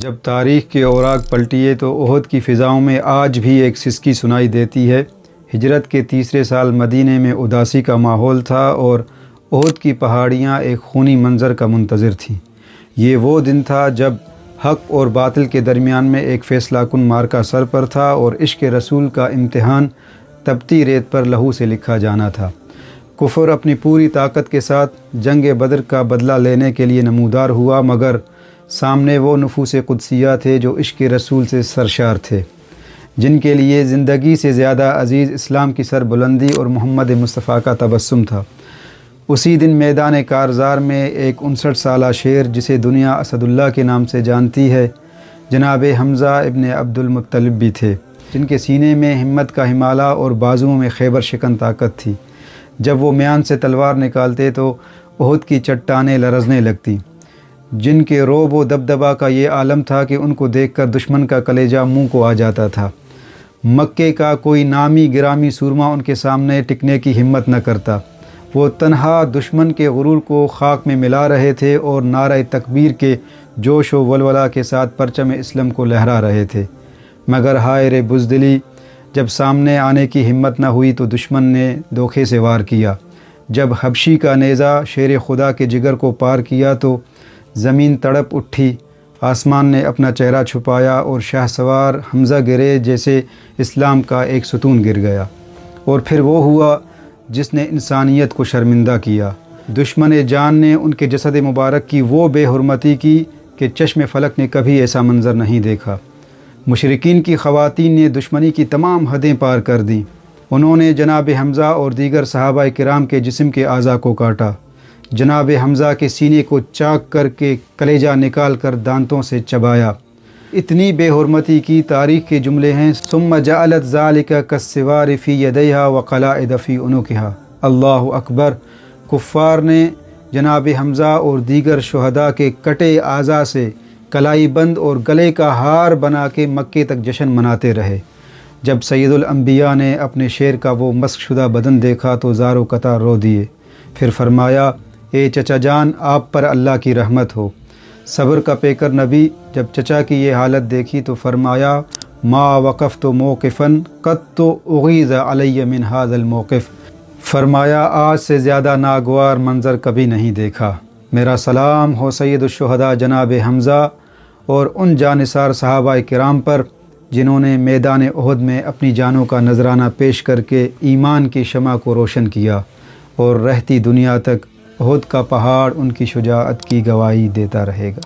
جب تاریخ کے اوراق پلٹیے تو احد کی فضاؤں میں آج بھی ایک سسکی سنائی دیتی ہے۔ ہجرت کے تیسرے سال مدینے میں اداسی کا ماحول تھا اور احد کی پہاڑیاں ایک خونی منظر کا منتظر تھیں۔ یہ وہ دن تھا جب حق اور باطل کے درمیان میں ایک فیصلہ کن معرکہ سر پر تھا اور عشق رسول کا امتحان تپتی ریت پر لہو سے لکھا جانا تھا۔ کفر اپنی پوری طاقت کے ساتھ جنگ بدر کا بدلہ لینے کے لیے نمودار ہوا، مگر سامنے وہ نفوس قدسیہ تھے جو عشق رسول سے سرشار تھے، جن کے لیے زندگی سے زیادہ عزیز اسلام کی سربلندی اور محمد مصطفیٰ کا تبسم تھا۔ اسی دن میدان کارزار میں ایک 59 سالہ شیر جسے دنیا اسد اللہ کے نام سے جانتی ہے، جناب حمزہ ابن عبد المطلب بھی تھے، جن کے سینے میں ہمت کا ہمالہ اور بازوؤں میں خیبر شکن طاقت تھی۔ جب وہ میان سے تلوار نکالتے تو احد کی چٹانیں لرزنے لگتی، جن کے رعب و دبدبا کا یہ عالم تھا کہ ان کو دیکھ کر دشمن کا کلیجہ منہ کو آ جاتا تھا۔ مکے کا کوئی نامی گرامی سورما ان کے سامنے ٹکنے کی ہمت نہ کرتا۔ وہ تنہا دشمن کے غرور کو خاک میں ملا رہے تھے اور نعرہ تکبیر کے جوش و ولولہ کے ساتھ پرچم اسلام کو لہرا رہے تھے، مگر ہائے رے بزدلی، جب سامنے آنے کی ہمت نہ ہوئی تو دشمن نے دھوکے سے وار کیا۔ جب حبشی کا نیزہ شیر خدا کے جگر کو پار کیا تو زمین تڑپ اٹھی، آسمان نے اپنا چہرہ چھپایا اور شاہ سوار حمزہ گرے جیسے اسلام کا ایک ستون گر گیا۔ اور پھر وہ ہوا جس نے انسانیت کو شرمندہ کیا۔ دشمن جان نے ان کے جسد مبارک کی وہ بے حرمتی کی کہ چشم فلک نے کبھی ایسا منظر نہیں دیکھا۔ مشرکین کی خواتین نے دشمنی کی تمام حدیں پار کر دیں۔ انہوں نے جناب حمزہ اور دیگر صحابہ کرام کے جسم کے اعضاء کو کاٹا، جناب حمزہ کے سینے کو چاک کر کے کلیجہ نکال کر دانتوں سے چبایا۔ اتنی بے حرمتی کی تاریخ کے جملے ہیں، ثم جعلت ذالک کالسوار فی یدیہا وقلائد فی عنقہا، اللہ اکبر۔ کفار نے جناب حمزہ اور دیگر شہداء کے کٹے اعضاء سے کلائی بند اور گلے کا ہار بنا کے مکے تک جشن مناتے رہے۔ جب سید الانبیاء نے اپنے شیر کا وہ مسخ شدہ بدن دیکھا تو زار و قطع رو دیے، پھر فرمایا، اے چچا جان، آپ پر اللہ کی رحمت ہو۔ صبر کا پیکر نبی جب چچا کی یہ حالت دیکھی تو فرمایا، ما وقفت موقفا قط اغیظ علی من ھذا الموقف، فرمایا آج سے زیادہ ناگوار منظر کبھی نہیں دیکھا۔ میرا سلام ہو سید الشہداء جناب حمزہ اور ان جانثار صحابہ کرام پر جنہوں نے میدان احد میں اپنی جانوں کا نذرانہ پیش کر کے ایمان کی شمع کو روشن کیا، اور رہتی دنیا تک احد کا پہاڑ ان کی شجاعت کی گواہی دیتا رہے گا۔